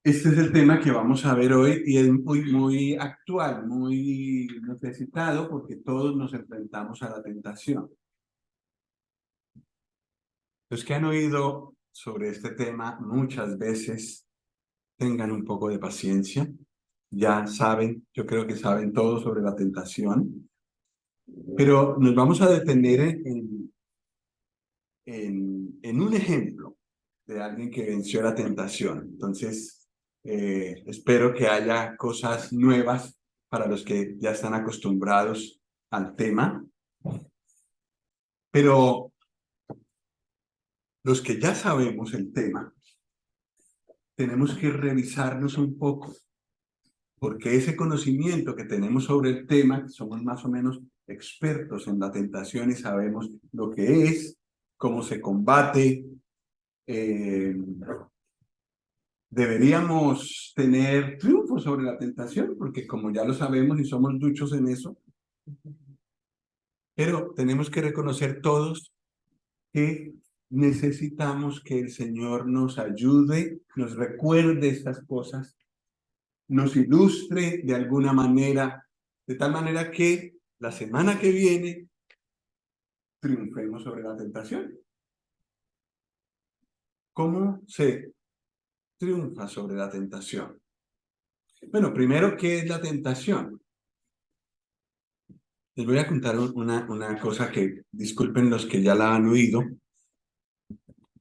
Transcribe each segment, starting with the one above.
Este es el tema que vamos a ver hoy y es muy actual, muy necesitado porque todos nos enfrentamos a la tentación. Los que han oído sobre este tema muchas veces, tengan un poco de paciencia. Ya saben, yo creo que saben todo sobre la tentación, pero nos vamos a detener en un ejemplo de alguien que venció la tentación. Entonces, espero que haya cosas nuevas para los que ya están acostumbrados al tema, pero los que ya sabemos el tema, tenemos que revisarnos un poco, porque ese conocimiento que tenemos sobre el tema, somos más o menos expertos en la tentación y sabemos lo que es, cómo se combate, eh, deberíamos tener triunfo sobre la tentación, porque como ya lo sabemos y somos duchos en eso, pero tenemos que reconocer todos que necesitamos que el Señor nos ayude, nos recuerde estas cosas, nos ilustre de alguna manera, de tal manera que la semana que viene triunfemos sobre la tentación. ¿Cómo se triunfa sobre la tentación? Bueno, primero, ¿qué es la tentación? Les voy a contar una cosa que, disculpen los que ya la han oído,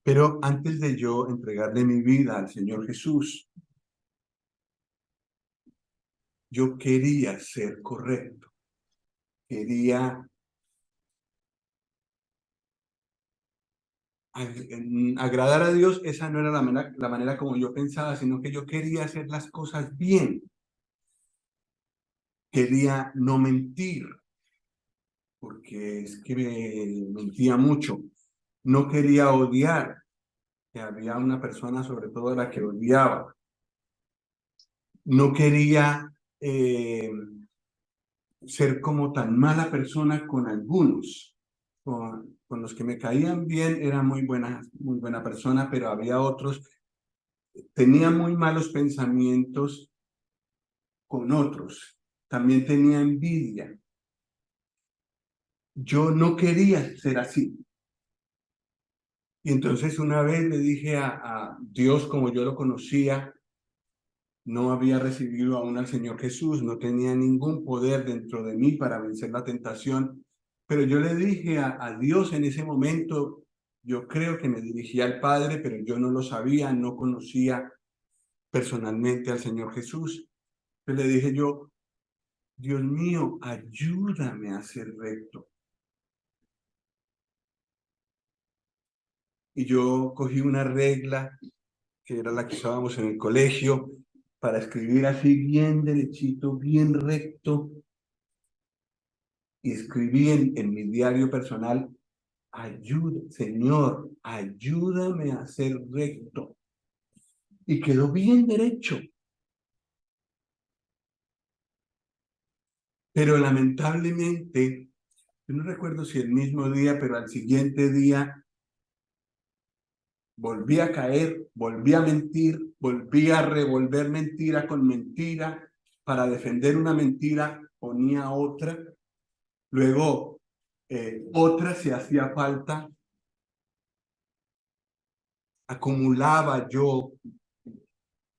pero antes de yo entregarle mi vida al Señor Jesús, yo quería ser correcto, quería agradar a Dios. Esa no era la manera como yo pensaba, sino que yo quería hacer las cosas bien, quería no mentir, porque es que mentía mucho, no quería odiar, que había una persona sobre todo a la que odiaba, no quería ser como tan mala persona con algunos. Con los que me caían bien era muy buena persona, pero había otros, tenía muy malos pensamientos con otros. También tenía envidia. Yo no quería ser así. Y entonces una vez le dije a Dios, como yo lo conocía, no había recibido aún al Señor Jesús, no tenía ningún poder dentro de mí para vencer la tentación, pero yo le dije a Dios en ese momento, yo creo que me dirigía al Padre, pero yo no lo sabía, no conocía personalmente al Señor Jesús. Entonces le dije yo, Dios mío, ayúdame a ser recto. Y yo cogí una regla, que era la que usábamos en el colegio, para escribir así bien derechito, bien recto, y escribí en mi diario personal, Señor, ayúdame a ser recto. Y quedó bien derecho. Pero lamentablemente, yo no recuerdo si el mismo día, pero al siguiente día volví a caer, volví a mentir, volví a revolver mentira con mentira. Para defender una mentira ponía otra. Luego, otra si hacía falta. Acumulaba yo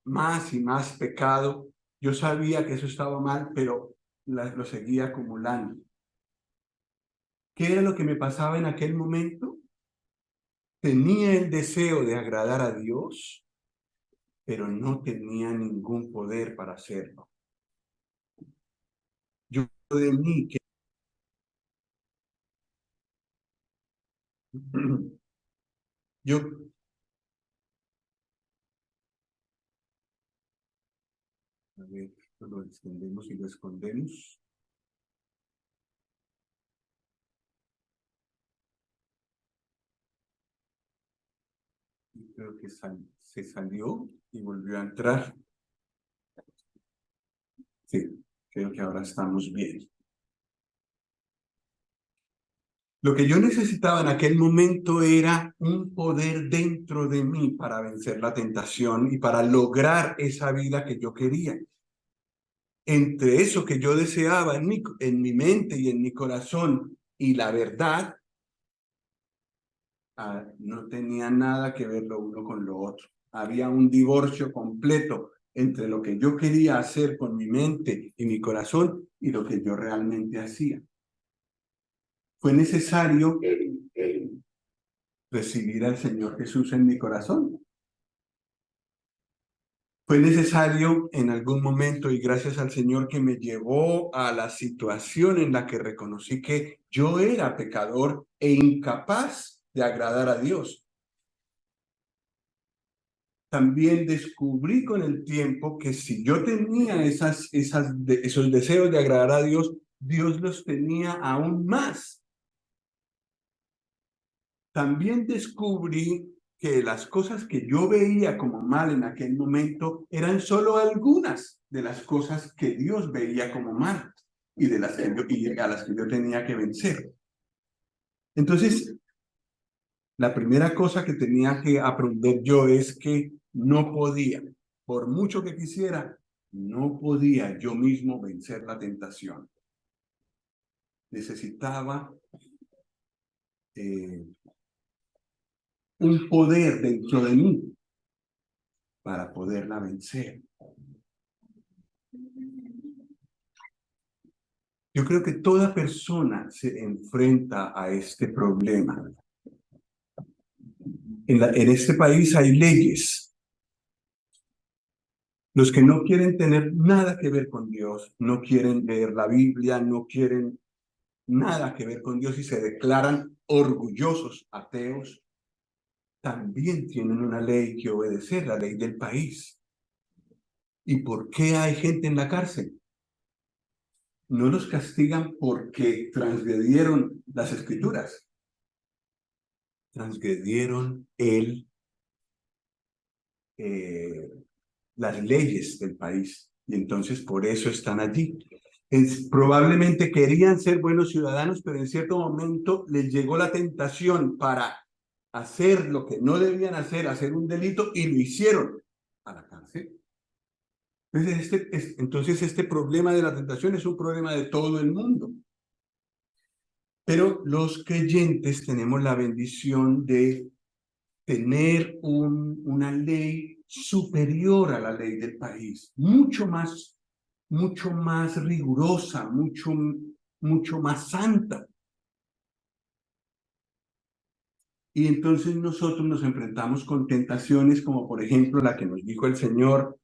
más y más pecado. Yo sabía que eso estaba mal, pero lo seguía acumulando. ¿Qué era lo que me pasaba en aquel momento? Tenía el deseo de agradar a Dios, pero no tenía ningún poder para hacerlo. Yo de mí que yo, a ver, lo extendemos y lo escondemos. Y creo que se salió y volvió a entrar. Sí, creo que ahora estamos bien. Lo que yo necesitaba en aquel momento era un poder dentro de mí para vencer la tentación y para lograr esa vida que yo quería. Entre eso que yo deseaba en mi mente y en mi corazón y la verdad, no tenía nada que ver lo uno con lo otro. Había un divorcio completo entre lo que yo quería hacer con mi mente y mi corazón y lo que yo realmente hacía. Fue necesario recibir al Señor Jesús en mi corazón. Fue necesario en algún momento, y gracias al Señor, que me llevó a la situación en la que reconocí que yo era pecador e incapaz de agradar a Dios. También descubrí con el tiempo que si yo tenía esos deseos de agradar a Dios, Dios los tenía aún más. También descubrí que las cosas que yo veía como mal en aquel momento eran solo algunas de las cosas que Dios veía como mal y a las que yo tenía que vencer. Entonces, la primera cosa que tenía que aprender yo es que no podía, por mucho que quisiera, no podía yo mismo vencer la tentación. Necesitaba un poder dentro de mí para poderla vencer. Yo creo que toda persona se enfrenta a este problema. En este país hay leyes. Los que no quieren tener nada que ver con Dios, no quieren leer la Biblia, no quieren nada que ver con Dios y se declaran orgullosos ateos, también tienen una ley que obedecer, la ley del país. ¿Y por qué hay gente en la cárcel? No los castigan porque transgredieron las escrituras. Transgredieron las leyes del país. Y entonces por eso están allí. Probablemente querían ser buenos ciudadanos, pero en cierto momento les llegó la tentación para hacer lo que no debían hacer un delito, y lo hicieron a la cárcel. Entonces este problema de la tentación es un problema de todo el mundo. Pero los creyentes tenemos la bendición de tener una ley superior a la ley del país, mucho más rigurosa, mucho más santa. Y entonces nosotros nos enfrentamos con tentaciones como, por ejemplo, la que nos dijo el Señor,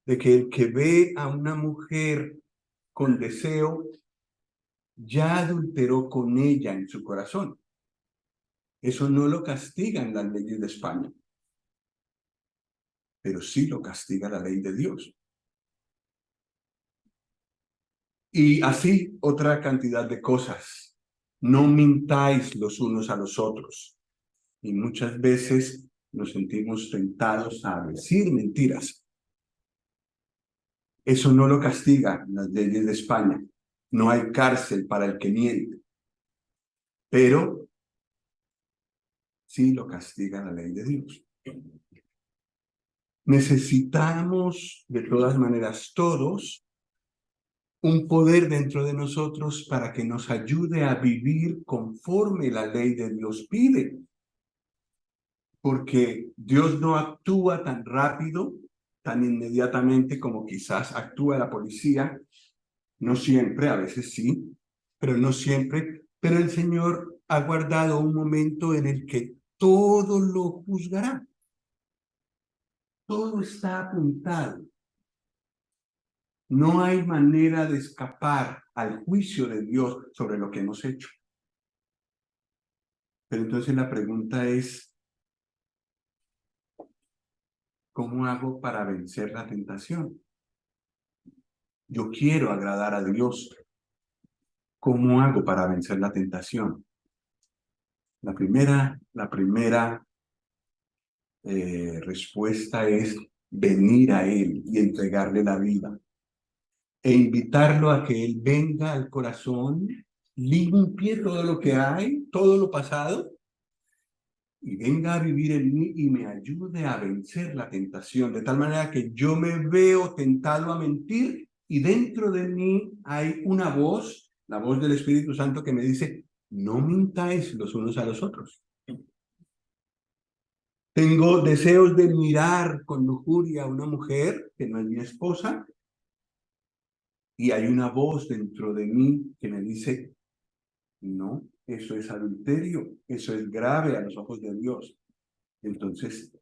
de que el que ve a una mujer con deseo ya adulteró con ella en su corazón. Eso no lo castigan las leyes de España, pero sí lo castiga la ley de Dios. Y así otra cantidad de cosas. No mintáis los unos a los otros. Y muchas veces nos sentimos tentados a decir mentiras. Eso no lo castiga las leyes de España. No hay cárcel para el que miente. Pero sí lo castiga la ley de Dios. Necesitamos, de todas maneras, todos, un poder dentro de nosotros para que nos ayude a vivir conforme la ley de Dios pide. Porque Dios no actúa tan rápido, tan inmediatamente como quizás actúa la policía. No siempre, a veces sí, pero no siempre. Pero el Señor ha guardado un momento en el que todo lo juzgará. Todo está apuntado. No hay manera de escapar al juicio de Dios sobre lo que hemos hecho. Pero entonces la pregunta es, ¿cómo hago para vencer la tentación? Yo quiero agradar a Dios. ¿Cómo hago para vencer la tentación? La primera respuesta es venir a Él y entregarle la vida e invitarlo a que Él venga al corazón limpie todo lo que hay, todo lo pasado, y venga a vivir en mí y me ayude a vencer la tentación, de tal manera que yo me veo tentado a mentir y dentro de mí hay una voz, la voz del Espíritu Santo que me dice, no mintáis los unos a los otros. Tengo deseos de mirar con lujuria a una mujer que no es mi esposa y hay una voz dentro de mí que me dice, no, eso es adulterio, eso es grave a los ojos de Dios. Entonces,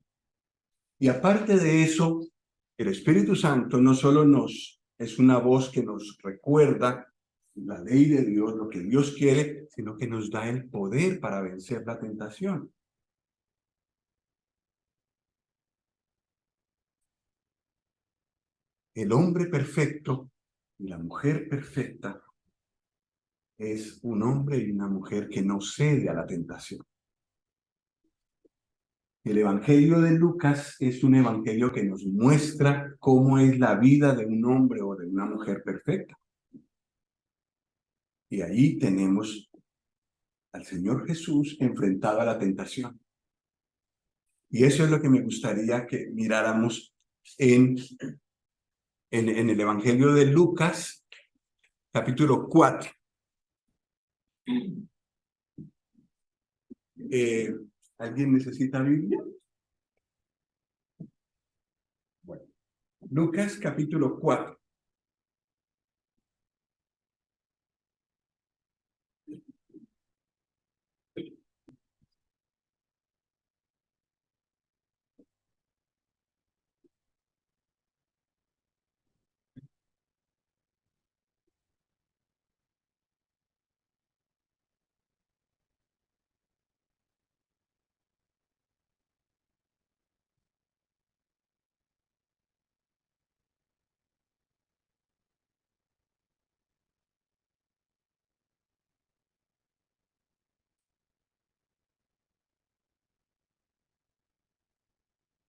y aparte de eso, el Espíritu Santo no solo es una voz que nos recuerda la ley de Dios, lo que Dios quiere, sino que nos da el poder para vencer la tentación. El hombre perfecto y la mujer perfecta es un hombre y una mujer que no cede a la tentación. El Evangelio de Lucas es un evangelio que nos muestra cómo es la vida de un hombre o de una mujer perfecta. Y ahí tenemos al Señor Jesús enfrentado a la tentación. Y eso es lo que me gustaría que miráramos en el Evangelio de Lucas, capítulo 4. ¿Alguien necesita Biblia? Bueno, Lucas, capítulo 4.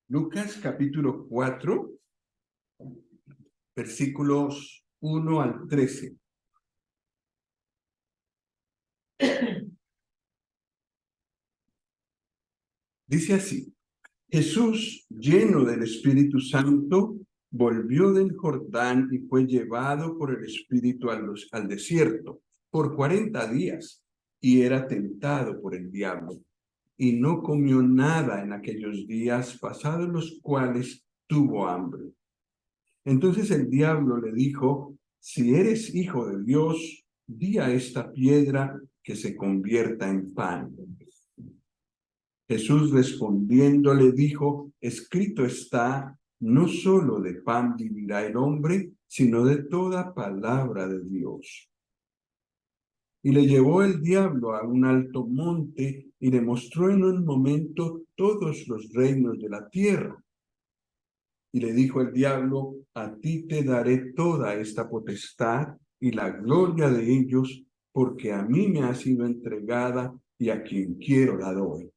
Lucas, capítulo 4, versículos 1 al 13. Dice así, Jesús, lleno del Espíritu Santo, volvió del Jordán y fue llevado por el Espíritu al desierto por 40 días y era tentado por el diablo. Y no comió nada en aquellos días, pasados los cuales tuvo hambre. Entonces el diablo le dijo, si eres hijo de Dios, di a esta piedra que se convierta en pan. Jesús respondiendo le dijo, escrito está, no solo de pan vivirá el hombre, sino de toda palabra de Dios. Y le llevó el diablo a un alto monte y le mostró en un momento todos los reinos de la tierra. Y le dijo el diablo, a ti te daré toda esta potestad y la gloria de ellos, porque a mí me ha sido entregada y a quien quiero la doy.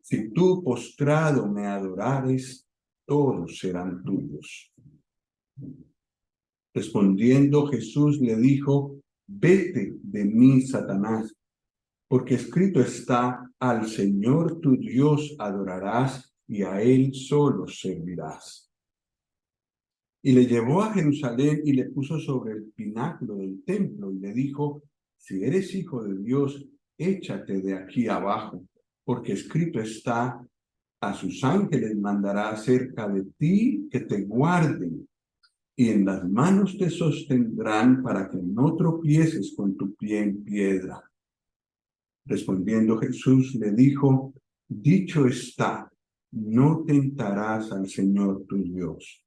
Si tú postrado me adorares, todos serán tuyos. Respondiendo Jesús le dijo, vete de mí, Satanás, porque escrito está, al Señor tu Dios adorarás y a Él solo servirás. Y le llevó a Jerusalén y le puso sobre el pináculo del templo y le dijo, si eres hijo de Dios, échate de aquí abajo, porque escrito está, a sus ángeles mandará acerca de ti que te guarden, y en las manos te sostendrán para que no tropieces con tu pie en piedra. Respondiendo Jesús le dijo, dicho está, no tentarás al Señor tu Dios.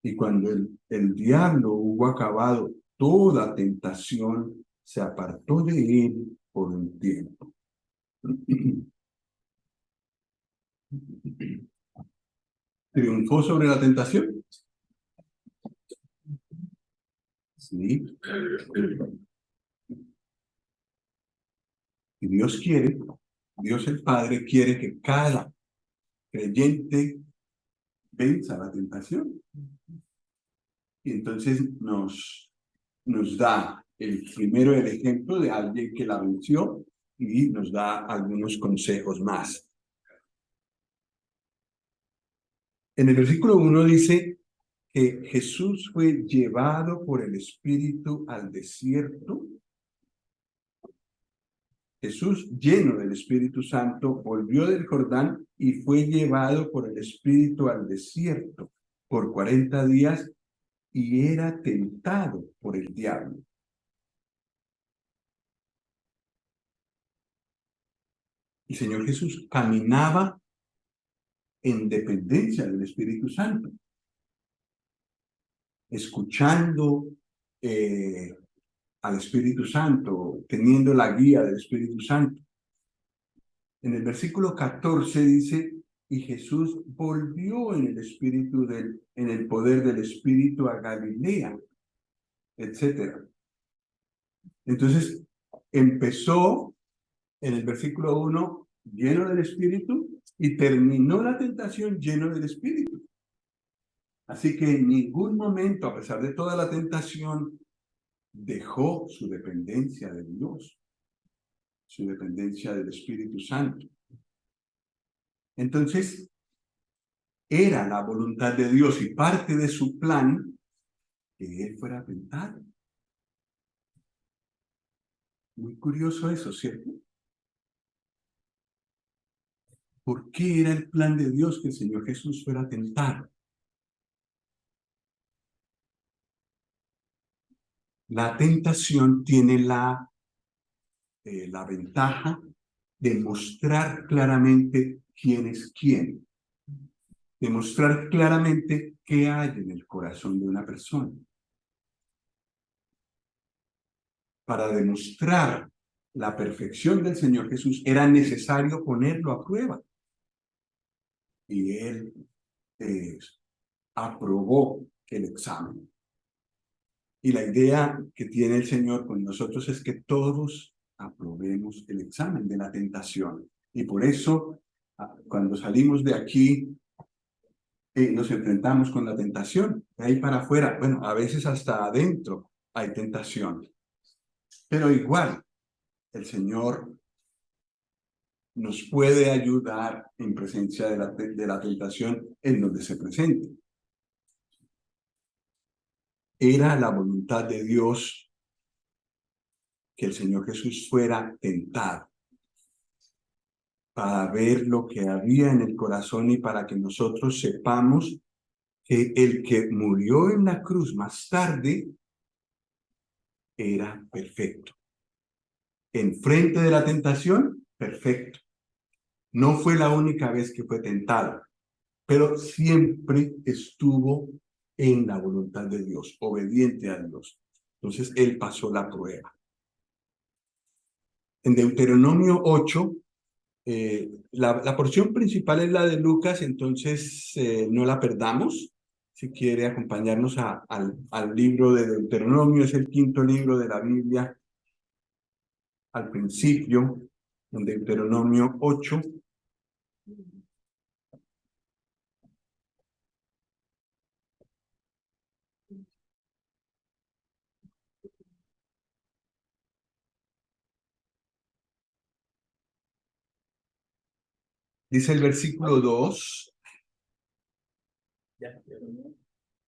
Y cuando el diablo hubo acabado toda tentación, se apartó de él por un tiempo. ¿Triunfó sobre la tentación? Sí. Y Dios el Padre quiere que cada creyente venza la tentación. Y entonces nos da el primero el ejemplo de alguien que la venció y nos da algunos consejos más. En el versículo 1 dice que Jesús fue llevado por el Espíritu al desierto. Jesús, lleno del Espíritu Santo, volvió del Jordán y fue llevado por el Espíritu al desierto por 40 días y era tentado por el diablo. El Señor Jesús caminaba en dependencia del Espíritu Santo, escuchando al Espíritu Santo, teniendo la guía del Espíritu Santo. En el versículo 14 dice, y Jesús volvió en el poder del Espíritu a Galilea, etc. Entonces, empezó en el versículo 1 lleno del Espíritu y terminó la tentación lleno del Espíritu. Así que en ningún momento, a pesar de toda la tentación, dejó su dependencia de Dios, su dependencia del Espíritu Santo. Entonces, era la voluntad de Dios y parte de su plan que él fuera tentado. Muy curioso eso, ¿cierto? ¿Por qué era el plan de Dios que el Señor Jesús fuera tentado? La tentación tiene la ventaja de mostrar claramente quién es quién, de mostrar claramente qué hay en el corazón de una persona. Para demostrar la perfección del Señor Jesús era necesario ponerlo a prueba. Y él aprobó el examen. Y la idea que tiene el Señor con nosotros es que todos aprobemos el examen de la tentación. Y por eso, cuando salimos de aquí, nos enfrentamos con la tentación. De ahí para afuera, bueno, a veces hasta adentro hay tentación. Pero igual, el Señor nos puede ayudar en presencia de la tentación en donde se presente. Era la voluntad de Dios que el Señor Jesús fuera tentado para ver lo que había en el corazón y para que nosotros sepamos que el que murió en la cruz más tarde era perfecto. Enfrente de la tentación, perfecto. No fue la única vez que fue tentado, pero siempre estuvo en la voluntad de Dios, obediente a Dios. Entonces, él pasó la prueba. En Deuteronomio 8, la porción principal es la de Lucas, entonces no la perdamos. Si quiere acompañarnos al libro de Deuteronomio, es el quinto libro de la Biblia, al principio, en Deuteronomio 8. Dice el versículo 2,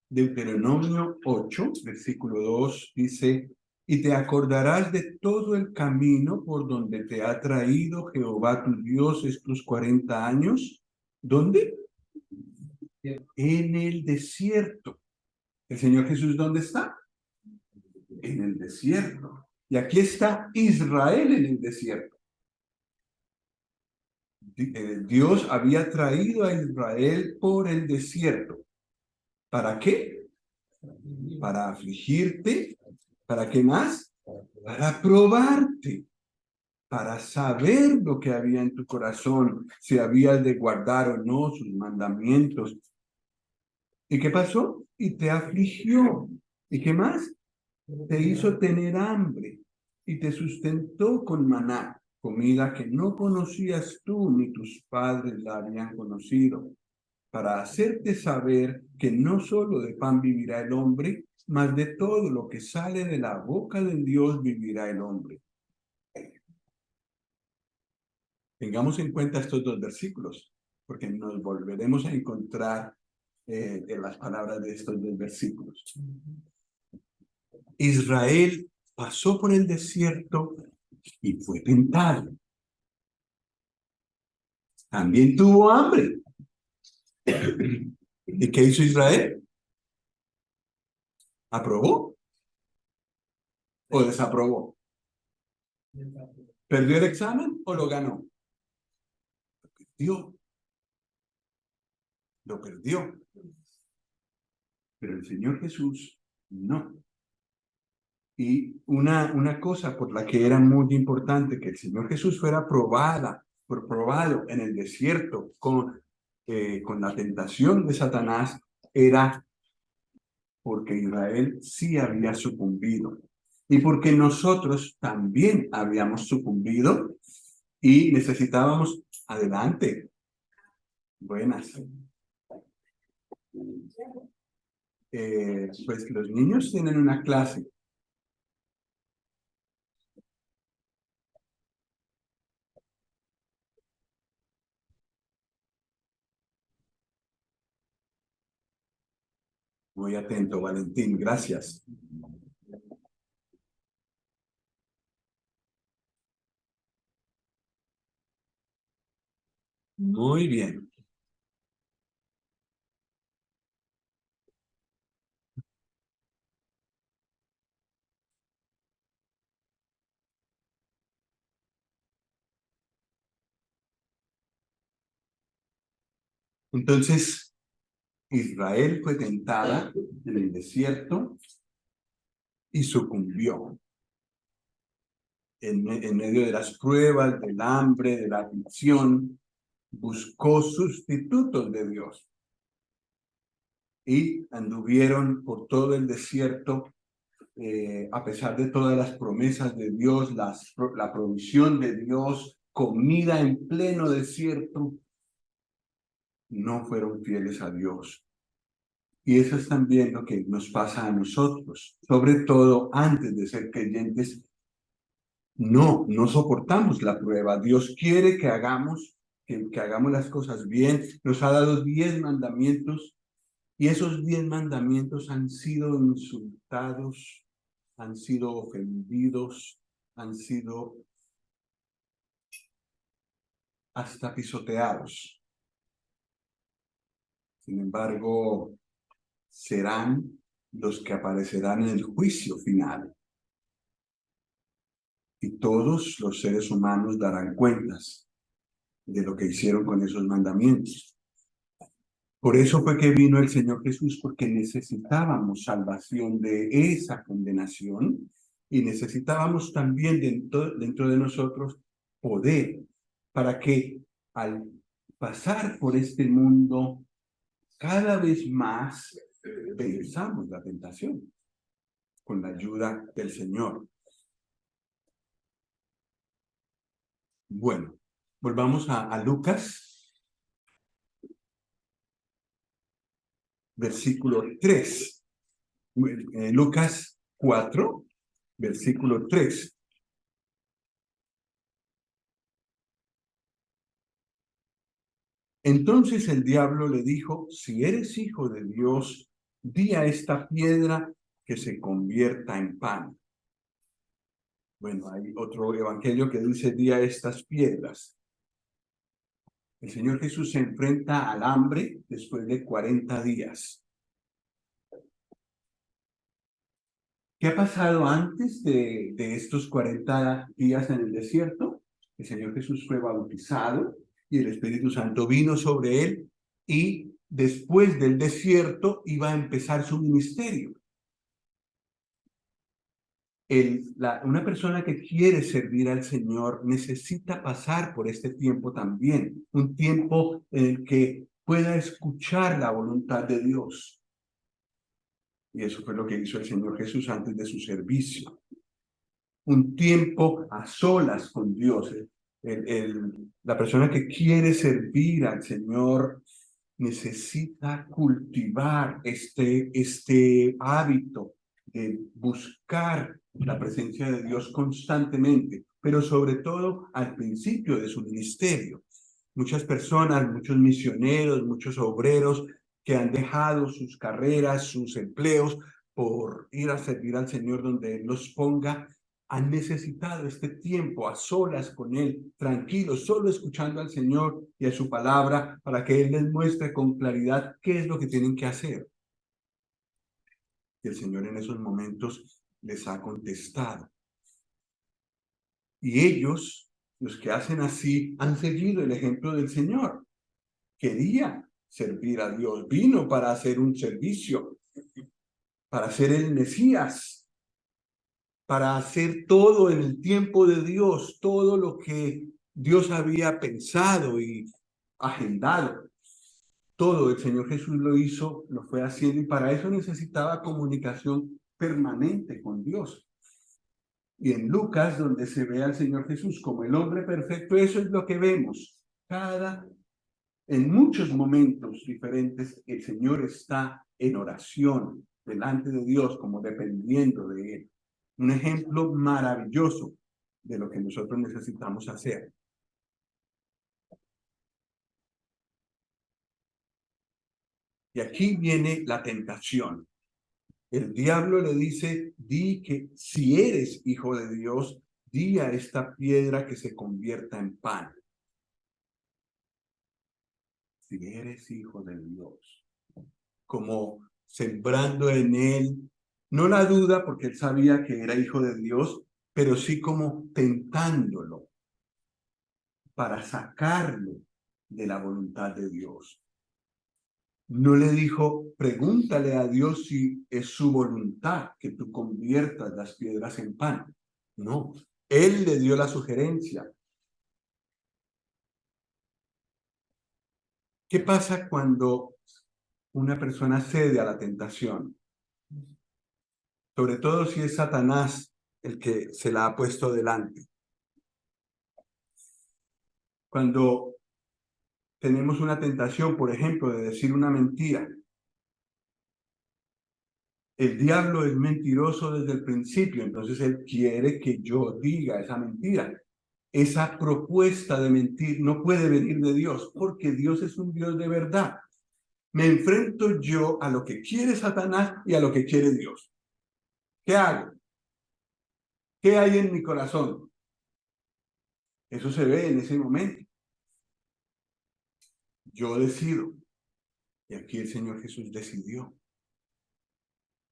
Deuteronomio 8, versículo 2, dice, y te acordarás de todo el camino por donde te ha traído Jehová tu Dios estos 40 años. ¿Dónde? En el desierto. ¿El Señor Jesús dónde está? En el desierto. Y aquí está Israel en el desierto. Dios había traído a Israel por el desierto. ¿Para qué? Para afligirte. ¿Para qué más? Para probarte. Para saber lo que había en tu corazón, si habías de guardar o no sus mandamientos. ¿Y qué pasó? Y te afligió. ¿Y qué más? Te hizo tener hambre y te sustentó con maná, comida que no conocías tú ni tus padres la habían conocido, para hacerte saber que no solo de pan vivirá el hombre, mas de todo lo que sale de la boca de Dios vivirá el hombre. Tengamos en cuenta estos dos versículos, porque nos volveremos a encontrar en las palabras de estos dos versículos. Israel pasó por el desierto y fue tentado. También tuvo hambre. ¿Y qué hizo Israel? ¿Aprobó o desaprobó? ¿Perdió el examen o lo ganó? Lo perdió. Lo perdió. Pero el Señor Jesús no. Y una cosa por la que era muy importante que el Señor Jesús fuera probado en el desierto con la tentación de Satanás, era porque Israel sí había sucumbido y porque nosotros también habíamos sucumbido y necesitábamos adelante. Buenas. Pues los niños tienen una clase. Muy atento, Valentín, gracias. Muy bien. Entonces, Israel fue tentada en el desierto y sucumbió en medio de las pruebas, del hambre, de la aflicción. Buscó sustitutos de Dios y anduvieron por todo el desierto, a pesar de todas las promesas de Dios, la provisión de Dios, comida en pleno desierto, no fueron fieles a Dios. Y eso es también lo que nos pasa a nosotros, sobre todo antes de ser creyentes. No soportamos la prueba. Dios quiere que hagamos las cosas bien. Nos ha dado 10 mandamientos y esos 10 mandamientos han sido insultados, han sido ofendidos, han sido hasta pisoteados. Sin embargo, serán los que aparecerán en el juicio final. Y todos los seres humanos darán cuentas de lo que hicieron con esos mandamientos. Por eso fue que vino el Señor Jesús, porque necesitábamos salvación de esa condenación y necesitábamos también dentro de nosotros poder para que al pasar por este mundo cada vez más venzamos la tentación con la ayuda del Señor. Bueno, volvamos a Lucas, versículo 3. Lucas 4, versículo 3. Entonces el diablo le dijo: si eres hijo de Dios, di a esta piedra que se convierta en pan. Bueno, hay otro evangelio que dice: di a estas piedras. El Señor Jesús se enfrenta al hambre después de 40 días. ¿Qué ha pasado antes de estos 40 días en el desierto? El Señor Jesús fue bautizado y el Espíritu Santo vino sobre él y después del desierto iba a empezar su ministerio. Una persona que quiere servir al Señor necesita pasar por este tiempo también, un tiempo en el que pueda escuchar la voluntad de Dios. Y eso fue lo que hizo el Señor Jesús antes de su servicio. Un tiempo a solas con Dios. La persona que quiere servir al Señor necesita cultivar este hábito de buscar la presencia de Dios constantemente, pero sobre todo al principio de su ministerio. Muchas personas, muchos misioneros, muchos obreros que han dejado sus carreras, sus empleos por ir a servir al Señor donde Él los ponga, han necesitado este tiempo a solas con Él, tranquilos, solo escuchando al Señor y a su palabra para que Él les muestre con claridad qué es lo que tienen que hacer. Y el Señor en esos momentos les ha contestado. Y ellos, los que hacen así, han seguido el ejemplo del Señor. Quería servir a Dios, vino para hacer un servicio, para ser el Mesías, para hacer todo en el tiempo de Dios, todo lo que Dios había pensado y agendado. Todo el Señor Jesús lo hizo, lo fue haciendo, y para eso necesitaba comunicación permanente con Dios. Y en Lucas, donde se ve al Señor Jesús como el hombre perfecto, eso es lo que vemos. En muchos momentos diferentes, el Señor está en oración delante de Dios, como dependiendo de Él. Un ejemplo maravilloso de lo que nosotros necesitamos hacer. Y aquí viene la tentación. El diablo le dice, di que si eres hijo de Dios, di a esta piedra que se convierta en pan. Si eres hijo de Dios. Como sembrando en él, no la duda, porque él sabía que era hijo de Dios, pero sí como tentándolo para sacarlo de la voluntad de Dios. No le dijo, pregúntale a Dios si es su voluntad que tú conviertas las piedras en pan. No, él le dio la sugerencia. ¿Qué pasa cuando una persona cede a la tentación? Sobre todo si es Satanás el que se la ha puesto delante. Cuando tenemos una tentación, por ejemplo, de decir una mentira, el diablo es mentiroso desde el principio, entonces él quiere que yo diga esa mentira. Esa propuesta de mentir no puede venir de Dios, porque Dios es un Dios de verdad. Me enfrento yo a lo que quiere Satanás y a lo que quiere Dios. ¿Qué hago? ¿Qué hay en mi corazón? Eso se ve en ese momento. Yo decido. Y aquí el Señor Jesús decidió.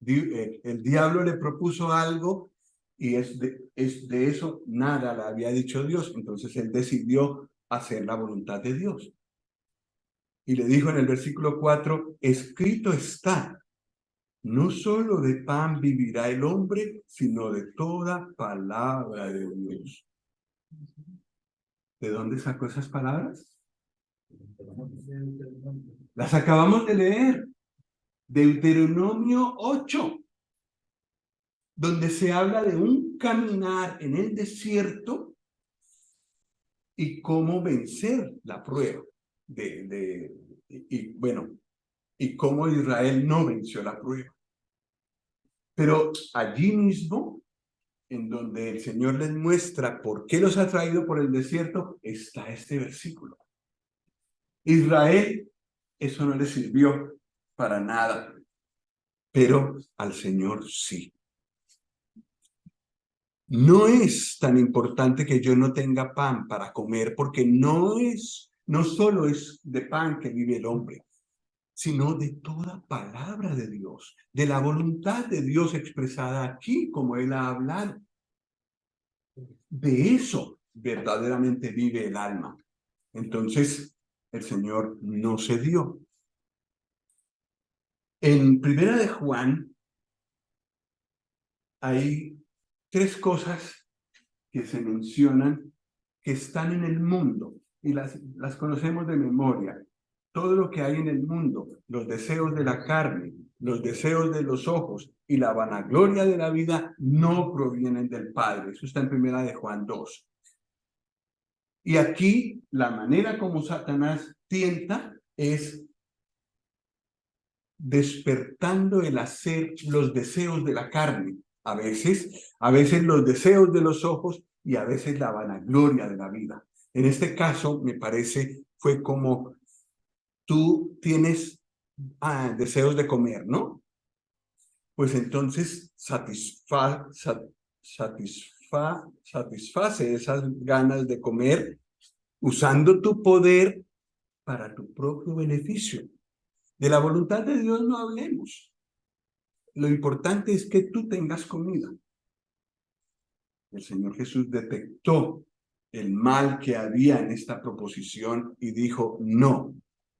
El diablo le propuso algo y es de eso nada le había dicho Dios. Entonces él decidió hacer la voluntad de Dios. Y le dijo en el versículo 4, escrito está, no solo de pan vivirá el hombre, sino de toda palabra de Dios. ¿De dónde sacó esas palabras? Las acabamos de leer. Deuteronomio 8, donde se habla de un caminar en el desierto y cómo vencer la prueba. Y cómo Israel no venció la prueba. Pero allí mismo, en donde el Señor les muestra por qué los ha traído por el desierto, está este versículo. Israel, eso no le sirvió para nada, pero al Señor sí. No es tan importante que yo no tenga pan para comer, porque no solo es de pan que vive el hombre, sino de toda palabra de Dios, de la voluntad de Dios expresada aquí, como Él ha hablado. De eso verdaderamente vive el alma. Entonces, el Señor no cedió. En Primera de Juan hay 3 cosas que se mencionan que están en el mundo y las conocemos de memoria. Todo lo que hay en el mundo, los deseos de la carne, los deseos de los ojos y la vanagloria de la vida no provienen del Padre. Eso está en Primera de Juan 2. Y aquí la manera como Satanás tienta es despertando el hacer los deseos de la carne, a veces los deseos de los ojos y a veces la vanagloria de la vida. En este caso, me parece, fue como tú tienes deseos de comer, ¿no? Pues entonces satisface esas ganas de comer usando tu poder para tu propio beneficio. De la voluntad de Dios no hablemos. Lo importante es que tú tengas comida. El Señor Jesús detectó el mal que había en esta proposición y dijo, no,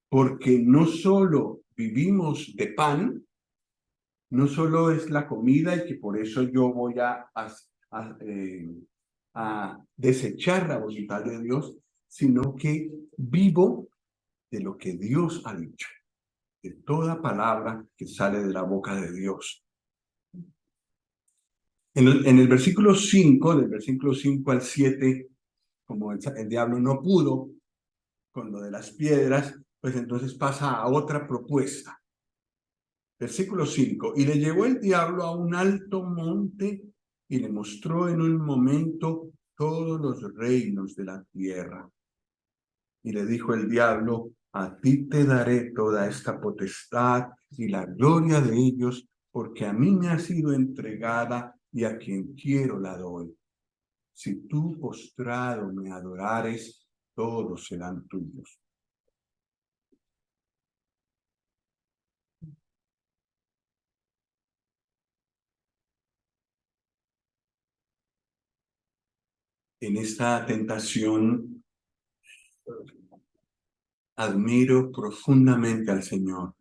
porque no solo vivimos de pan, no solo es la comida y que por eso yo voy a desechar la voluntad de Dios, sino que vivo de lo que Dios ha dicho, de toda palabra que sale de la boca de Dios. En el versículo 5, del versículo 5 al 7, como el diablo no pudo con lo de las piedras, pues entonces pasa a otra propuesta. Versículo 5, y le llevó el diablo a un alto monte y le mostró en un momento todos los reinos de la tierra. Y le dijo el diablo, a ti te daré toda esta potestad y la gloria de ellos, porque a mí me ha sido entregada y a quien quiero la doy. Si tú postrado me adorares, todos serán tuyos. En esta tentación, admiro profundamente al Señor.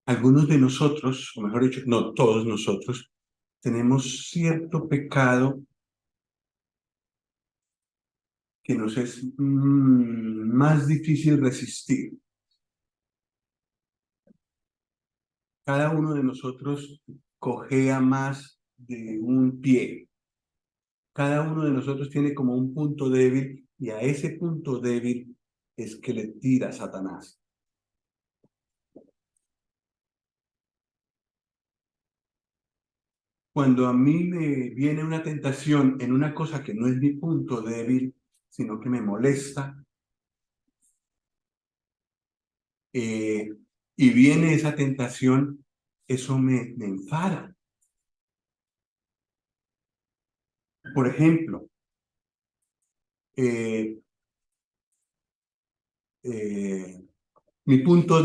Algunos de nosotros, o mejor dicho, no todos nosotros, tenemos cierto pecado que nos es más difícil resistir. Cada uno de nosotros cojea más de un pie. Cada uno de nosotros tiene como un punto débil y a ese punto débil es que le tira Satanás. Cuando a mí me viene una tentación en una cosa que no es mi punto débil, sino que me molesta, y viene esa tentación, eso me enfada. Por ejemplo, eh, eh, mi punto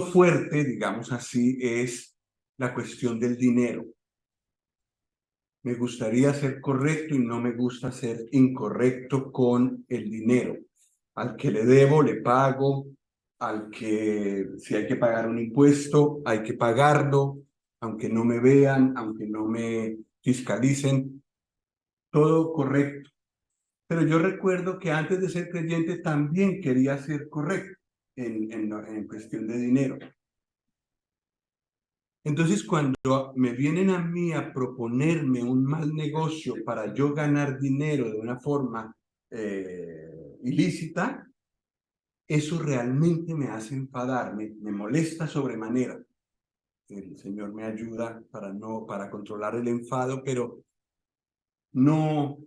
fuerte, digamos así, es la cuestión del dinero. Me gustaría ser correcto y no me gusta ser incorrecto con el dinero. Al que le debo, le pago. Al que si hay que pagar un impuesto, hay que pagarlo, aunque no me vean, aunque no me fiscalicen, todo correcto. Pero yo recuerdo que antes de ser creyente también quería ser correcto en cuestión de dinero. Entonces, cuando me vienen a mí a proponerme un mal negocio para yo ganar dinero de una forma ilícita, eso realmente me hace enfadar, me molesta sobremanera. El Señor me ayuda para controlar el enfado, pero no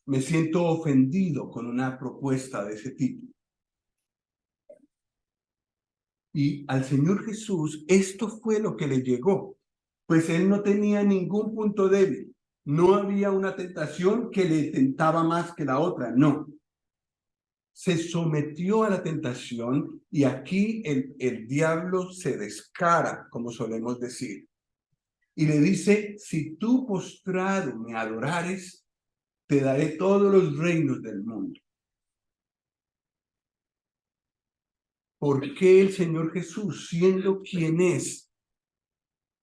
me siento ofendido con una propuesta de ese tipo. Y al Señor Jesús esto fue lo que le llegó, pues él no tenía ningún punto débil. No había una tentación que le tentaba más que la otra, no. Se sometió a la tentación y aquí el diablo se descara, como solemos decir. Y le dice, si tú postrado me adorares, te daré todos los reinos del mundo. ¿Por qué el Señor Jesús, siendo quien es,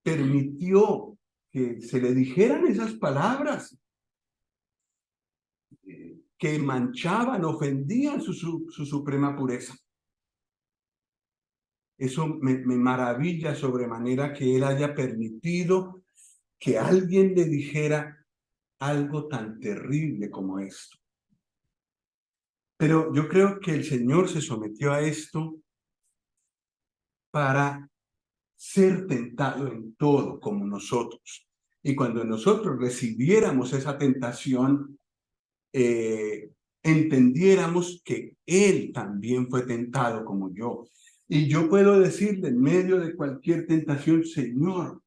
permitió que se le dijeran esas palabras que manchaban, ofendían su suprema pureza? Eso me maravilla sobremanera que él haya permitido que alguien le dijera, algo tan terrible como esto. Pero yo creo que el Señor se sometió a esto para ser tentado en todo como nosotros. Y cuando nosotros recibiéramos esa tentación, entendiéramos que Él también fue tentado como yo. Y yo puedo decirle en medio de cualquier tentación, Señor,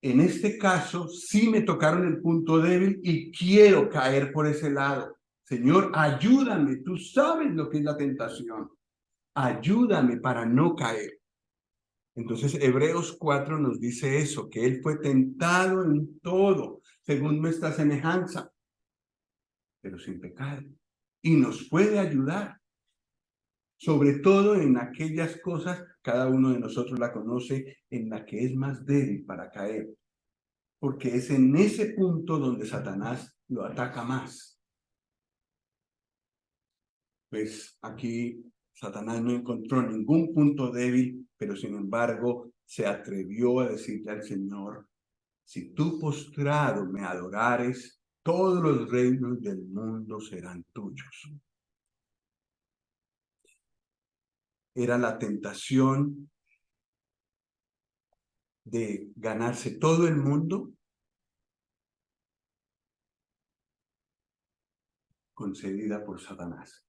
en este caso sí me tocaron el punto débil y quiero caer por ese lado. Señor, ayúdame, tú sabes lo que es la tentación. Ayúdame para no caer. Entonces, Hebreos 4 nos dice eso, que Él fue tentado en todo, según nuestra semejanza, pero sin pecado. Y nos puede ayudar, sobre todo en aquellas cosas, cada uno de nosotros la conoce, en la que es más débil para caer. Porque es en ese punto donde Satanás lo ataca más. Pues aquí Satanás no encontró ningún punto débil, pero sin embargo se atrevió a decirle al Señor, si tú postrado me adorares, todos los reinos del mundo serán tuyos. Era la tentación de ganarse todo el mundo concedida por Satanás.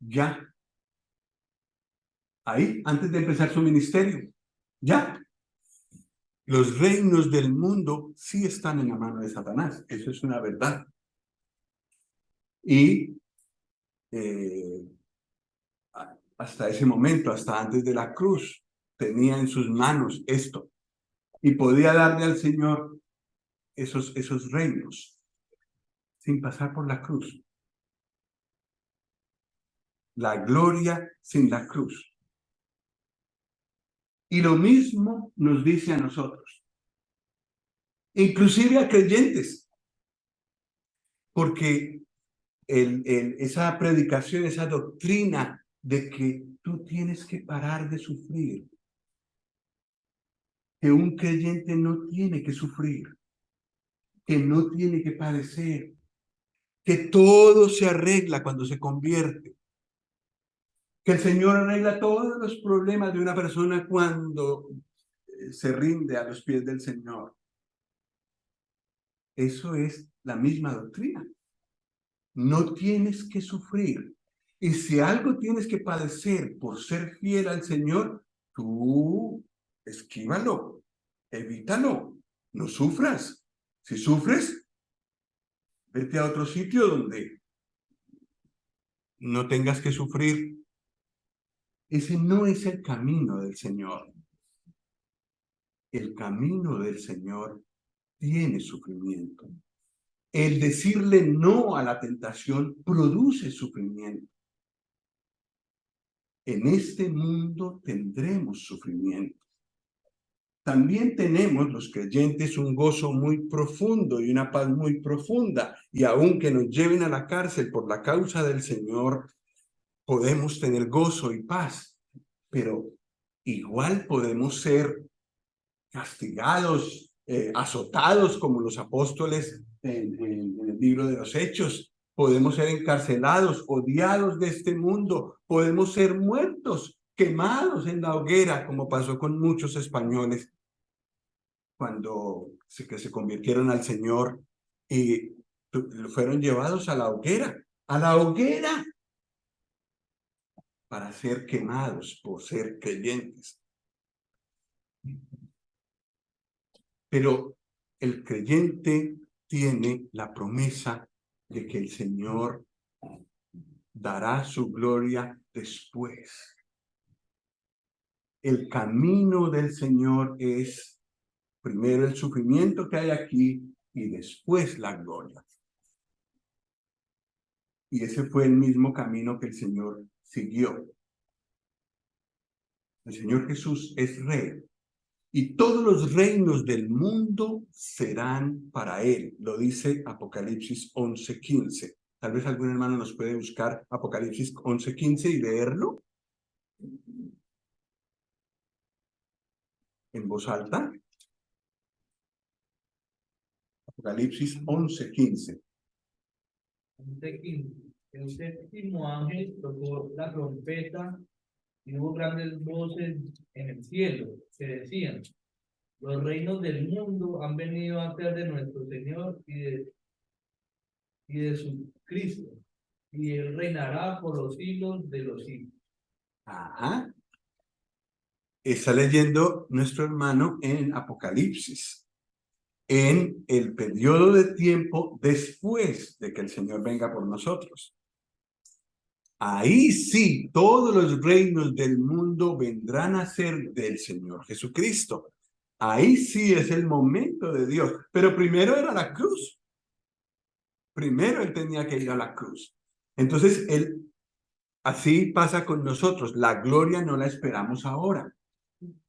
Ya, ahí, antes de empezar su ministerio, ya. Los reinos del mundo sí están en la mano de Satanás, eso es una verdad. Y hasta ese momento, hasta antes de la cruz, tenía en sus manos esto y podía darle al Señor esos reinos sin pasar por la cruz. La gloria sin la cruz. Y lo mismo nos dice a nosotros, inclusive a creyentes, porque esa predicación, esa doctrina de que tú tienes que parar de sufrir, que un creyente no tiene que sufrir, que no tiene que padecer, que todo se arregla cuando se convierte, que el Señor arregla todos los problemas de una persona cuando se rinde a los pies del Señor. Eso es la misma doctrina. No tienes que sufrir. Y si algo tienes que padecer por ser fiel al Señor, tú esquívalo, evítalo, no sufras. Si sufres, vete a otro sitio donde no tengas que sufrir. Ese no es el camino del Señor. El camino del Señor tiene sufrimiento. El decirle no a la tentación produce sufrimiento. En este mundo tendremos sufrimiento. También tenemos los creyentes un gozo muy profundo y una paz muy profunda. Y aunque nos lleven a la cárcel por la causa del Señor, podemos tener gozo y paz. Pero igual podemos ser castigados, azotados como los apóstoles en el libro de los Hechos. Podemos ser encarcelados, odiados de este mundo. Podemos ser muertos, quemados en la hoguera, como pasó con muchos españoles cuando se convirtieron al Señor y fueron llevados a la hoguera, para ser quemados por ser creyentes. Pero el creyente tiene la promesa de que el Señor dará su gloria después. El camino del Señor es primero el sufrimiento que hay aquí y después la gloria. Y ese fue el mismo camino que el Señor siguió. El Señor Jesús es rey. Y todos los reinos del mundo serán para él. Lo dice Apocalipsis 11:15. Tal vez algún hermano nos puede buscar Apocalipsis 11:15 y leerlo en voz alta. Apocalipsis 11:15. El séptimo ángel tocó la trompeta y hubo grandes voces en el cielo que decían: los reinos del mundo han venido a ser de nuestro Señor y de su Cristo, y él reinará por los siglos de los siglos. Ajá. Está leyendo nuestro hermano en Apocalipsis, en el periodo de tiempo después de que el Señor venga por nosotros. Ahí sí, todos los reinos del mundo vendrán a ser del Señor Jesucristo. Ahí sí es el momento de Dios. Pero primero era la cruz. Primero él tenía que ir a la cruz. Entonces, así pasa con nosotros. La gloria no la esperamos ahora.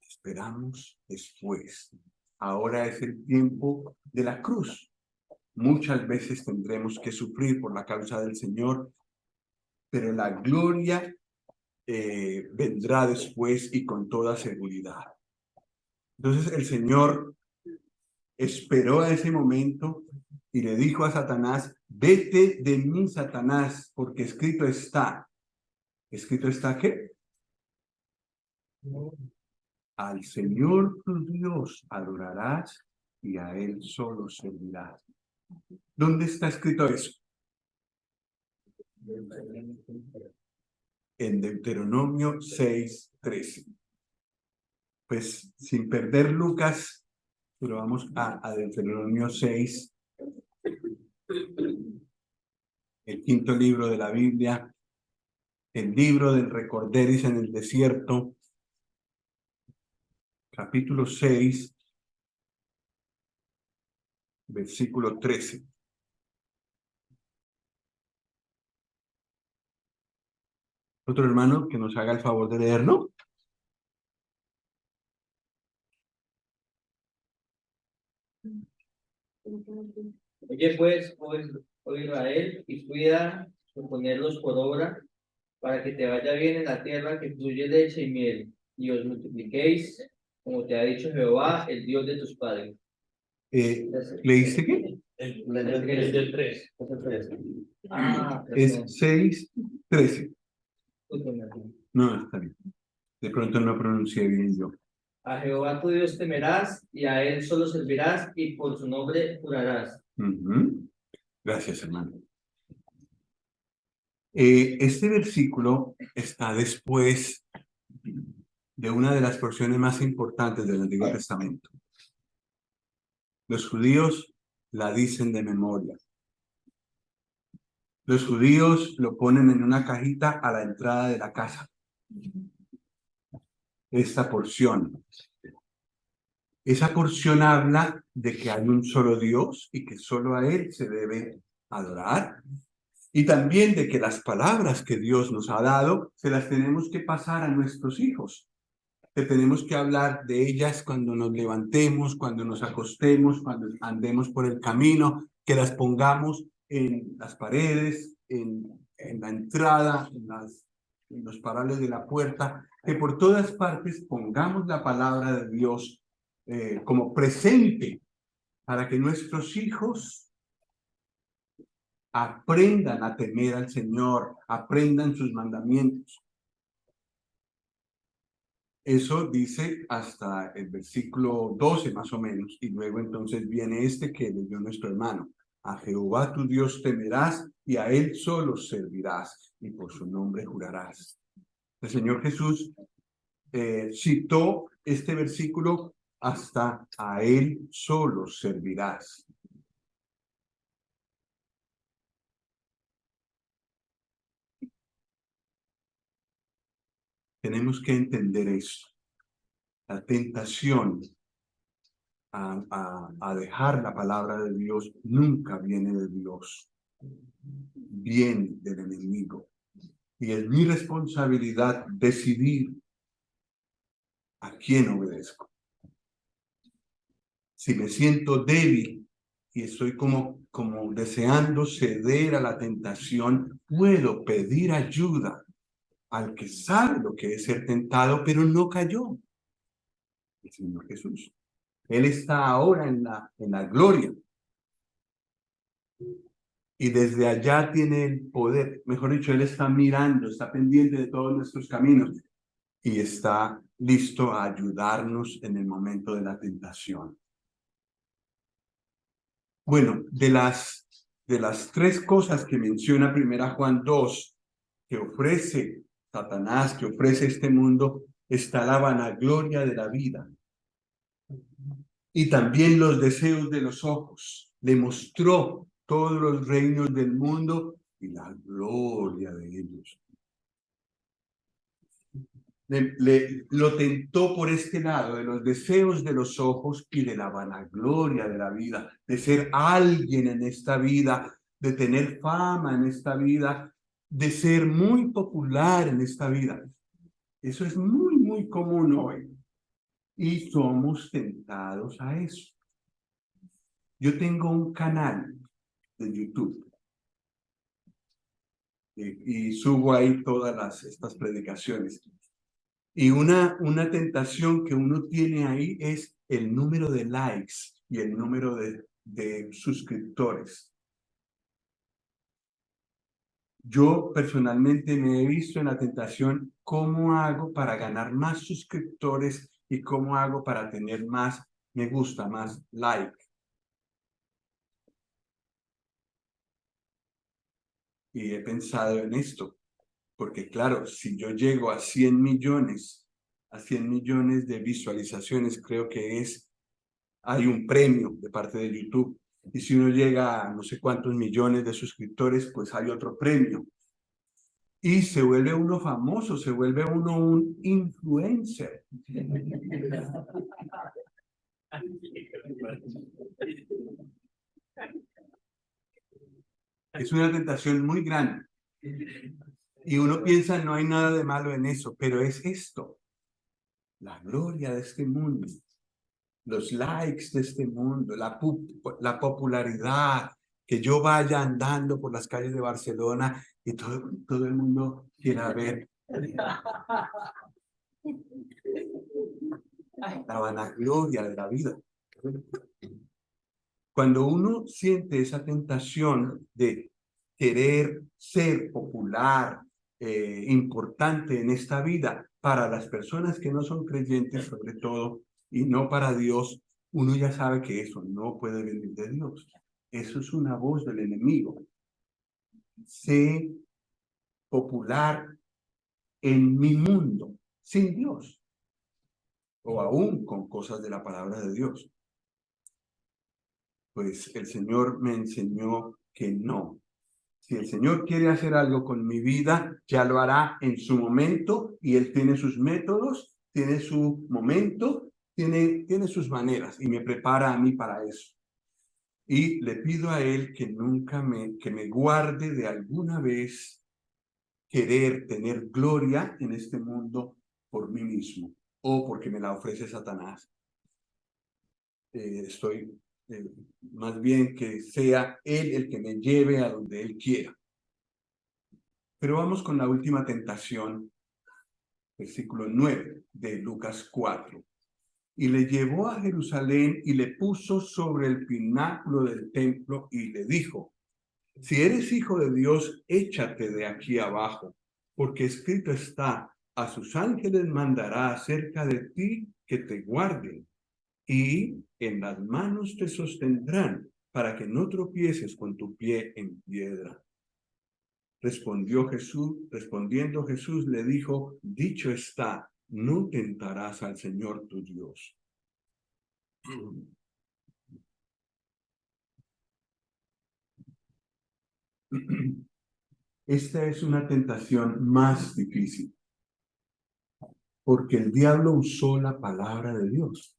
Esperamos después. Ahora es el tiempo de la cruz. Muchas veces tendremos que sufrir por la causa del Señor, pero la gloria vendrá después y con toda seguridad. Entonces el Señor esperó a ese momento y le dijo a Satanás: vete de mí, Satanás, porque escrito está. ¿Escrito está qué? Al Señor tu Dios adorarás y a Él solo servirás. ¿Dónde está escrito eso? En Deuteronomio 6:13. Pues sin perder Lucas, pero vamos a Deuteronomio 6, el quinto libro de la Biblia, el libro del recorderis en el desierto, capítulo 6, versículo 13. Otro hermano que nos haga el favor de leerlo. Oye pues, oh Israel, y cuida de ponerlos por obra, para que te vaya bien en la tierra que fluye leche y miel, y os multipliquéis, como te ha dicho Jehová, el Dios de tus padres. ¿Leíste qué? El del 3. Es 6:13. No, está bien. De pronto no pronuncié bien yo. A Jehová tu Dios temerás, y a él solo servirás, y por su nombre jurarás. Gracias, hermano. Este versículo está después de una de las porciones más importantes del Antiguo Testamento. Los judíos la dicen de memoria. Los judíos lo ponen en una cajita a la entrada de la casa. Esta porción. Esa porción habla de que hay un solo Dios y que solo a Él se debe adorar. Y también de que las palabras que Dios nos ha dado se las tenemos que pasar a nuestros hijos. Que tenemos que hablar de ellas cuando nos levantemos, cuando nos acostemos, cuando andemos por el camino, que las pongamos en las paredes, en la entrada, en los parales de la puerta, que por todas partes pongamos la palabra de Dios como presente para que nuestros hijos aprendan a temer al Señor, aprendan sus mandamientos. Eso dice hasta el versículo 12 más o menos, y luego entonces viene este que leyó nuestro hermano. A Jehová tu Dios temerás y a Él solo servirás y por su nombre jurarás. El Señor Jesús citó este versículo hasta a Él solo servirás. Tenemos que entender esto. La tentación a dejar la palabra de Dios nunca viene de Dios, viene del enemigo. Y es mi responsabilidad decidir a quién obedezco. Si me siento débil y estoy como deseando ceder a la tentación, puedo pedir ayuda al que sabe lo que es ser tentado, pero no cayó. El Señor Jesús. Él está ahora en la gloria. Y desde allá tiene el poder. Mejor dicho, Él está mirando, está pendiente de todos nuestros caminos y está listo a ayudarnos en el momento de la tentación. Bueno, de las tres cosas que menciona primera Juan 2, que ofrece Satanás, que ofrece este mundo, está la vanagloria de la vida y también los deseos de los ojos. Le mostró todos los reinos del mundo y la gloria de ellos. Lo tentó por este lado, de los deseos de los ojos y de la vanagloria de la vida, de ser alguien en esta vida, de tener fama en esta vida, de ser muy popular en esta vida. Eso es muy, muy común hoy. Y somos tentados a eso. Yo tengo un canal de YouTube y subo ahí todas estas predicaciones. Y una tentación que uno tiene ahí es el número de likes y el número de suscriptores. Yo personalmente me he visto en la tentación cómo hago para ganar más suscriptores y cómo hago para tener más me gusta, más like. Y he pensado en esto, porque claro, si yo llego a 100 millones de visualizaciones, creo que hay un premio de parte de YouTube. Y si uno llega a no sé cuántos millones de suscriptores, pues hay otro premio. Y se vuelve uno famoso, se vuelve uno un influencer. Es una tentación muy grande. Y uno piensa, no hay nada de malo en eso, pero es esto, la gloria de este mundo, los likes de este mundo, la popularidad, que yo vaya andando por las calles de Barcelona y todo el mundo quiera ver la vanagloria de la vida. Cuando uno siente esa tentación de querer ser popular, importante en esta vida, para las personas que no son creyentes sobre todo, y no para Dios, uno ya sabe que eso no puede venir de Dios. Eso es una voz del enemigo. Sé popular en mi mundo, sin Dios, o aún con cosas de la palabra de Dios. Pues el Señor me enseñó que no. Si el Señor quiere hacer algo con mi vida, ya lo hará en su momento y Él tiene sus métodos, tiene su momento, tiene sus maneras y me prepara a mí para eso. Y le pido a Él que que me guarde de alguna vez querer tener gloria en este mundo por mí mismo o porque me la ofrece Satanás. Más bien que sea Él el que me lleve a donde Él quiera. Pero vamos con la última tentación, versículo 9 de Lucas 4. Y le llevó a Jerusalén y le puso sobre el pináculo del templo y le dijo, si eres hijo de Dios, échate de aquí abajo, porque escrito está, a sus ángeles mandará acerca de ti que te guarden, y en las manos te sostendrán para que no tropieces con tu pie en piedra. Respondiendo Jesús le dijo, dicho está, no tentarás al Señor tu Dios. Esta es una tentación más difícil, porque el diablo usó la palabra de Dios.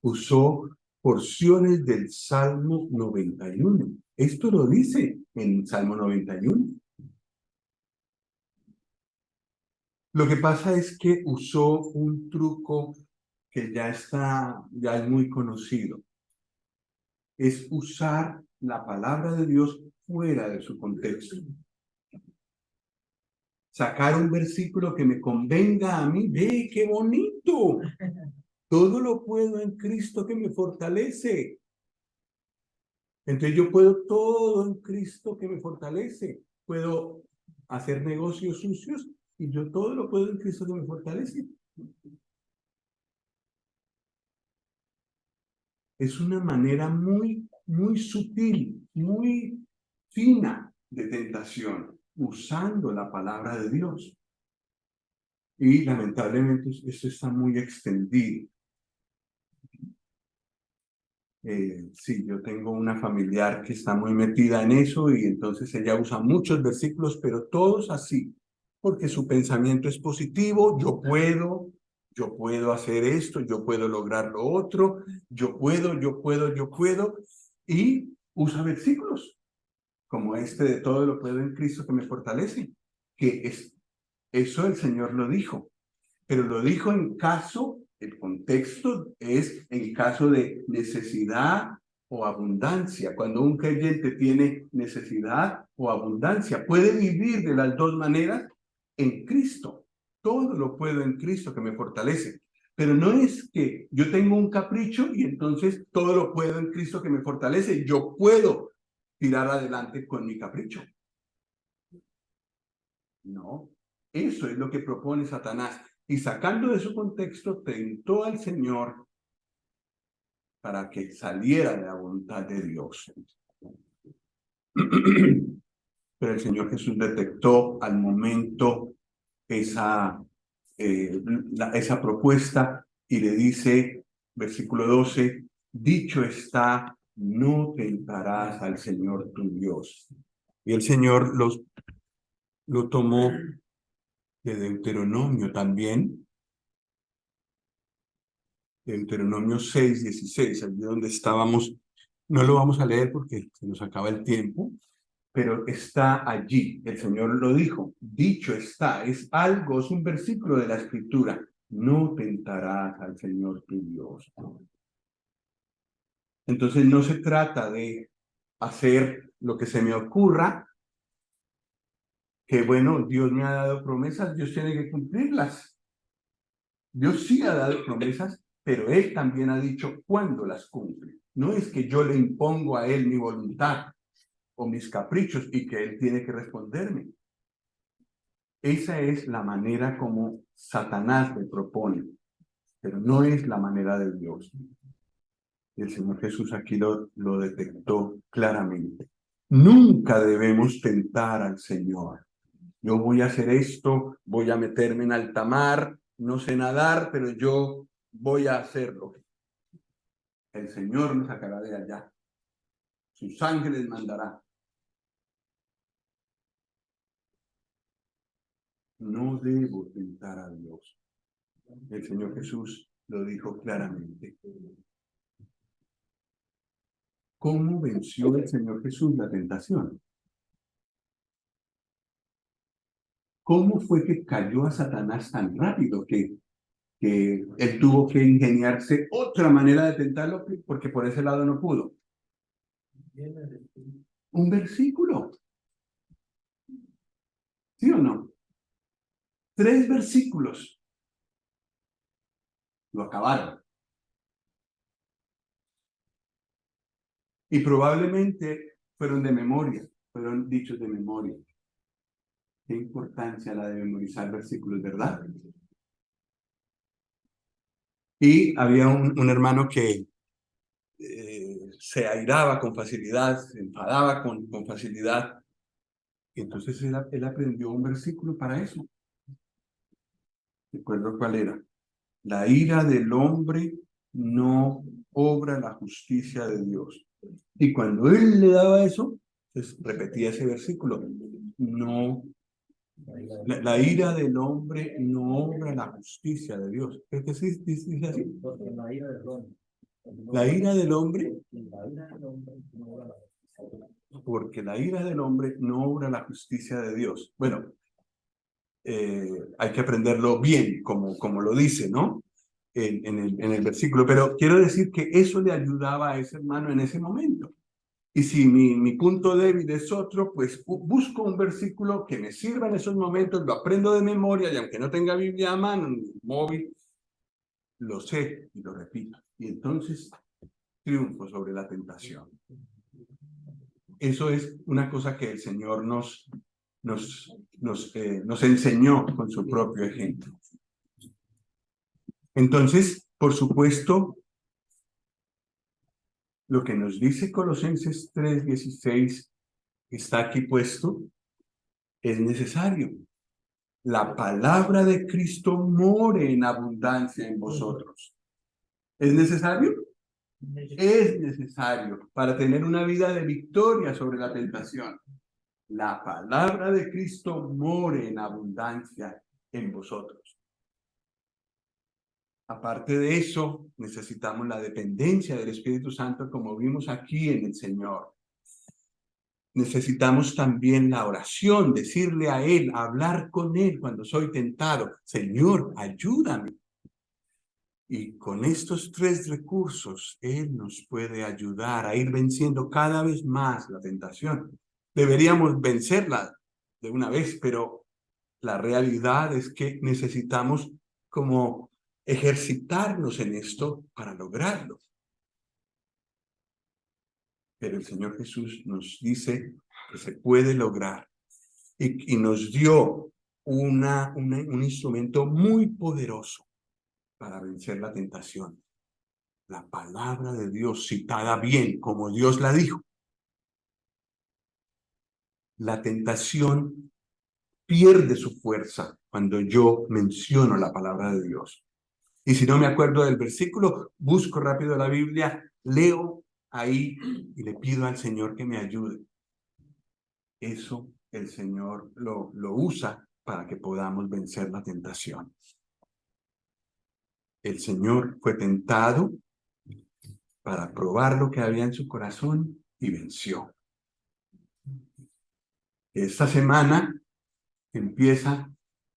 Usó porciones del Salmo 91. Esto lo dice en Salmo 91. Lo que pasa es que usó un truco que ya es muy conocido. Es usar la palabra de Dios fuera de su contexto. Sacar un versículo que me convenga a mí. ¡Ve, qué bonito! Todo lo puedo en Cristo que me fortalece. Entonces yo puedo todo en Cristo que me fortalece. Puedo hacer negocios sucios y yo todo lo puedo en Cristo que me fortalece. Es una manera muy sutil, muy fina de tentación, usando la palabra de Dios. Y lamentablemente esto está muy extendido. Sí, yo tengo una familiar que está muy metida en eso y entonces ella usa muchos versículos, pero todos así, porque su pensamiento es positivo, yo puedo hacer esto, yo puedo lograr lo otro, yo puedo, y usa versículos como este de todo lo puedo en Cristo que me fortalece, que es, eso el Señor lo dijo. Pero lo dijo en caso, el contexto es en caso de necesidad o abundancia. Cuando un creyente tiene necesidad o abundancia, puede vivir de las dos maneras en Cristo. Todo lo puedo en Cristo que me fortalece. Pero no es que yo tengo un capricho y entonces todo lo puedo en Cristo que me fortalece. Yo puedo tirar adelante con mi capricho. No, eso es lo que propone Satanás. Y sacando de su contexto, tentó al Señor para que saliera de la voluntad de Dios. Pero el Señor Jesús detectó al momento esa, esa propuesta y le dice, versículo 12, dicho está, no tentarás al Señor tu Dios. Y el Señor lo tomó de Deuteronomio también, Deuteronomio 6:16, allí donde estábamos. No lo vamos a leer porque se nos acaba el tiempo, pero está allí. El Señor lo dijo. Dicho está, es algo, es un versículo de la Escritura. No tentarás al Señor tu Dios. Entonces no se trata de hacer lo que se me ocurra, que bueno, Dios me ha dado promesas, Dios tiene que cumplirlas. Dios sí ha dado promesas, pero Él también ha dicho cuándo las cumple. No es que yo le impongo a Él mi voluntad o mis caprichos y que Él tiene que responderme. Esa es la manera como Satanás le propone, pero no es la manera de Dios. Y el Señor Jesús aquí lo detectó claramente. Nunca debemos tentar al Señor. Yo voy a hacer esto, voy a meterme en alta mar, no sé nadar, pero yo voy a hacerlo. El Señor me sacará de allá. Sus ángeles mandará. No debo tentar a Dios. El Señor Jesús lo dijo claramente. ¿Cómo venció el Señor Jesús la tentación? ¿Cómo fue que cayó a Satanás tan rápido que él tuvo que ingeniarse otra manera de tentarlo porque por ese lado no pudo? Un versículo. ¿Sí o no? 3 versículos. Lo acabaron. Y probablemente fueron de memoria, fueron dichos de memoria. Qué importancia la de memorizar versículos, ¿verdad? Y había un hermano que se airaba con facilidad, se enfadaba con facilidad. Y entonces él aprendió un versículo para eso. Recuerdo cuál era. La ira del hombre no obra la justicia de Dios. Y cuando él le daba eso, pues repetía ese versículo. No, la ira del hombre no obra la justicia de Dios. ¿Creo que sí dice así? La ira del hombre, porque la ira del hombre no obra la justicia de Dios. Bueno, hay que aprenderlo bien, como lo dice, ¿no? En el versículo. Pero quiero decir que eso le ayudaba a ese hermano en ese momento. Y si mi punto débil es otro, pues busco un versículo que me sirva en esos momentos, lo aprendo de memoria y aunque no tenga Biblia a mano, ni móvil, lo sé y lo repito. Y entonces triunfo sobre la tentación. Eso es una cosa que el Señor nos enseñó con su propio ejemplo. Entonces, por supuesto, lo que nos dice Colosenses 3:16 está aquí puesto, es necesario. La palabra de Cristo more en abundancia en vosotros. ¿Es necesario? Es necesario para tener una vida de victoria sobre la tentación. La palabra de Cristo more en abundancia en vosotros. Aparte de eso, necesitamos la dependencia del Espíritu Santo, como vimos aquí en el Señor. Necesitamos también la oración, decirle a Él, hablar con Él cuando soy tentado. Señor, ayúdame. Y con estos tres recursos, Él nos puede ayudar a ir venciendo cada vez más la tentación. Deberíamos vencerla de una vez, pero la realidad es que necesitamos como ejercitarnos en esto para lograrlo. Pero el Señor Jesús nos dice que se puede lograr y nos dio un instrumento muy poderoso para vencer la tentación. La palabra de Dios citada bien, como Dios la dijo. La tentación pierde su fuerza cuando yo menciono la palabra de Dios. Y si no me acuerdo del versículo, busco rápido la Biblia, leo ahí y le pido al Señor que me ayude. Eso el Señor lo usa para que podamos vencer la tentación. El Señor fue tentado para probar lo que había en su corazón y venció. Esta semana empieza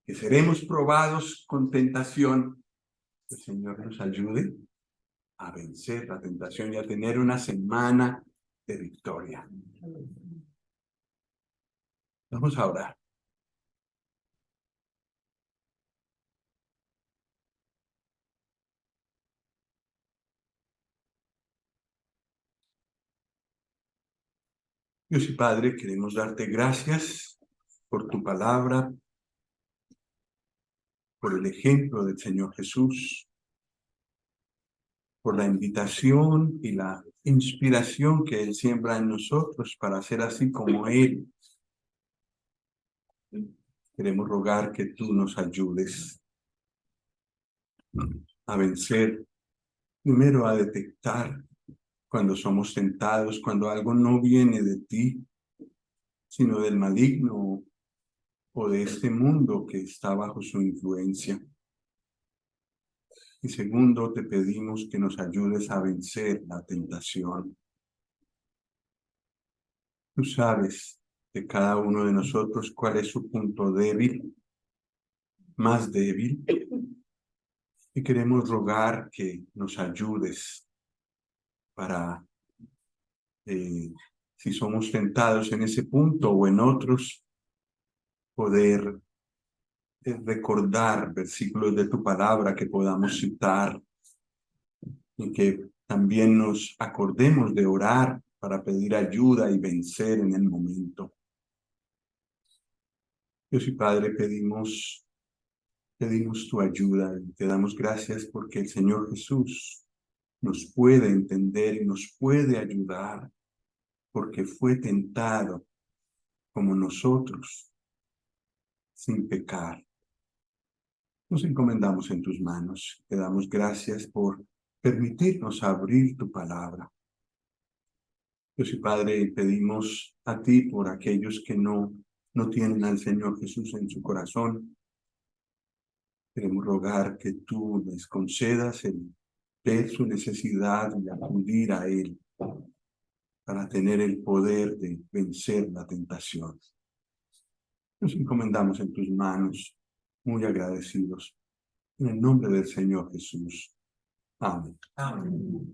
que seremos probados con tentación. El Señor nos ayude a vencer la tentación y a tener una semana de victoria. Vamos a orar. Dios y Padre, queremos darte gracias por tu palabra, por el ejemplo del Señor Jesús, por la invitación y la inspiración que Él siembra en nosotros para ser así como Él. Queremos rogar que tú nos ayudes a vencer, primero a detectar cuando somos tentados, cuando algo no viene de ti, sino del maligno o de este mundo que está bajo su influencia. Y segundo, te pedimos que nos ayudes a vencer la tentación. Tú sabes de cada uno de nosotros cuál es su punto débil, más débil, y queremos rogar que nos ayudes para, si somos tentados en ese punto o en otros, poder recordar versículos de tu palabra que podamos citar y que también nos acordemos de orar para pedir ayuda y vencer en el momento. Dios y Padre, pedimos tu ayuda y te damos gracias porque el Señor Jesús nos puede entender y nos puede ayudar porque fue tentado como nosotros sin pecar. Nos encomendamos en tus manos. Te damos gracias por permitirnos abrir tu palabra. Dios y Padre, pedimos a ti por aquellos que no tienen al Señor Jesús en su corazón. Queremos rogar que tú les concedas el ver su necesidad y acudir a Él para tener el poder de vencer la tentación. Nos encomendamos en tus manos, muy agradecidos. En el nombre del Señor Jesús. Amén. Amén.